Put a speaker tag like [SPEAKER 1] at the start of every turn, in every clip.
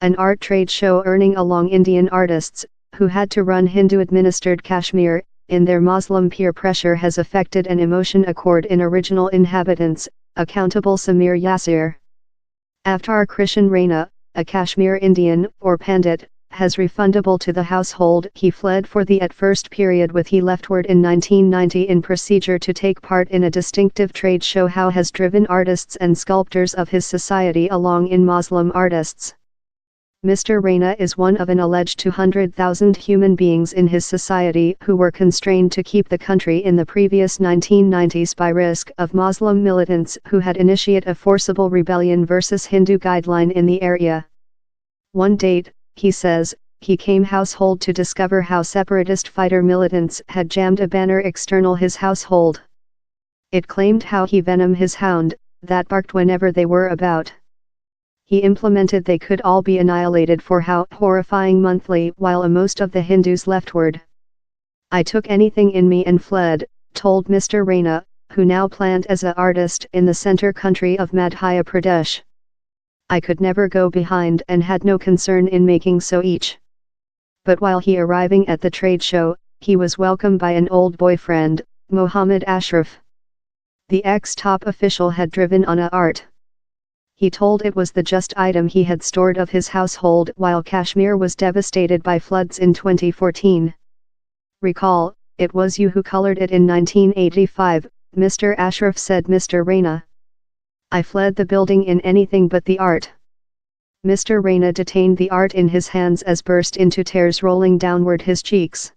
[SPEAKER 1] an art trade show earning along Indian artists, who had to run Hindu-administered Kashmir, in their Muslim peer pressure has affected an emotion accord in original inhabitants, accountable Samir Yasir. After Krishan Raina, a Kashmir Indian, or Pandit, has refundable to the household. He fled for the at first period with he leftward in 1990 in procedure to take part in a distinctive trade show how has driven artists and sculptors of his society along in Muslim artists. Mr. Raina is one of an alleged 200,000 human beings in his society who were constrained to keep the country in the previous 1990s by risk of Muslim militants who had initiated a forcible rebellion versus Hindu guideline in the area. One date, he says, he came household to discover how separatist fighter militants had jammed a banner external his household. It claimed how he venom his hound, that barked whenever they were about. He implemented they could all be annihilated for how horrifying monthly while most of the Hindus leftward. I took anything in me and fled, told Mr. Raina, who now planned as an artist in the center country of Madhya Pradesh. I could never go behind and had no concern in making so each. But while he arriving at the trade show, he was welcomed by an old boyfriend, Mohammed Ashraf. The ex-top official had driven on a art. He told it was the just item he had stored of his household while Kashmir was devastated by floods in 2014. Recall, it was you who colored it in 1985, Mr. Ashraf said Mr. Raina. I fled the building in anything but the art. Mr. Raina detained the art in his hands as burst into tears rolling downward his cheeks.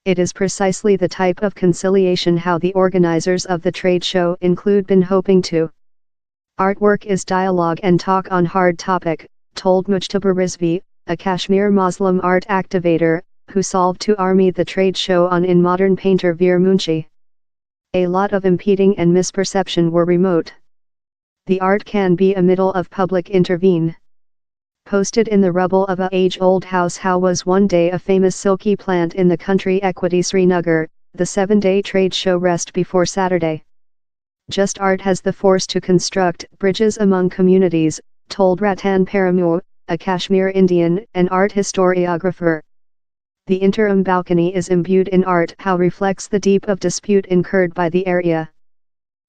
[SPEAKER 1] It is precisely the type of conciliation how the organizers of the trade show include been hoping to. Artwork is dialogue and talk on hard topic, told Mujtaba Rizvi, a Kashmir Muslim art activator, who solved to army the trade show on in modern painter Veer Munshi. A lot of impeding and misperception were remote. The art can be a middle of public intervene. Posted in the rubble of a age-old house how was one day a famous silky plant in the country equity Srinagar, the 7-day trade show rest before Saturday. Just art has the force to construct bridges among communities, told Ratan Paramu, a Kashmir Indian and art historiographer. The interim balcony is imbued in art how reflects the deep of dispute incurred by the area.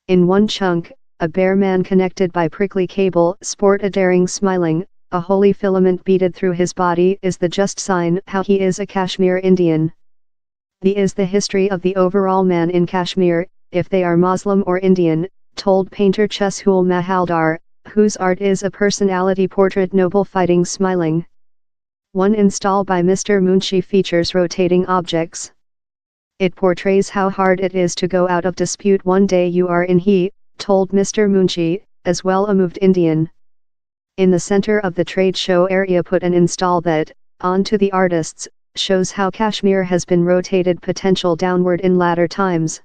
[SPEAKER 1] In one chunk, a bare man connected by prickly cable sport a daring smiling, a holy filament beaded through his body is the just sign how he is a Kashmir Indian. The is the history of the overall man in Kashmir, if they are Muslim or Indian, told painter Chashul Mahaldar, whose art is a personality portrait noble fighting smiling. One install by Mr. Munshi features rotating objects. It portrays how hard it is to go out of dispute one day you are in he, told Mr. Munshi, as well a moved Indian. In the center of the trade show area put an install that, on to the artists, shows how Kashmir has been rotated potential downward in latter times.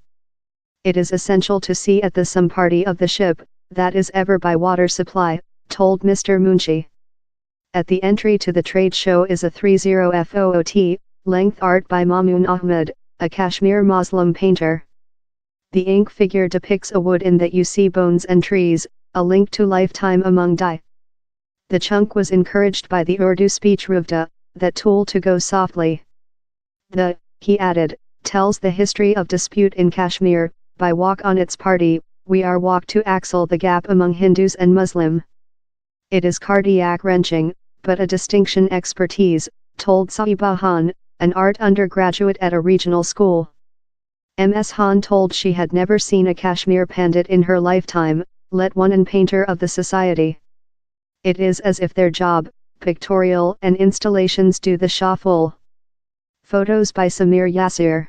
[SPEAKER 1] It is essential to see at the some party of the ship, that is ever by water supply, told Mr. Munshi. At the entry to the trade show is a 30 foot length art by Mamoon Ahmed, a Kashmir Muslim painter. The ink figure depicts a wood in that you see bones and trees, a link to lifetime among die. The chunk was encouraged by the Urdu speech Ruvda, that tool to go softly. The, he added, tells the history of dispute in Kashmir, by walk on its party, we are walk to axle the gap among Hindus and Muslim. It is cardiac wrenching, but a distinction expertise, told Sahiba Han, an art undergraduate at a regional school. Ms. Han told she had never seen a Kashmir Pandit in her lifetime, let one an painter of the society. It is as if their job, pictorial and installations do the shuffle. Photos by Samir Yasir.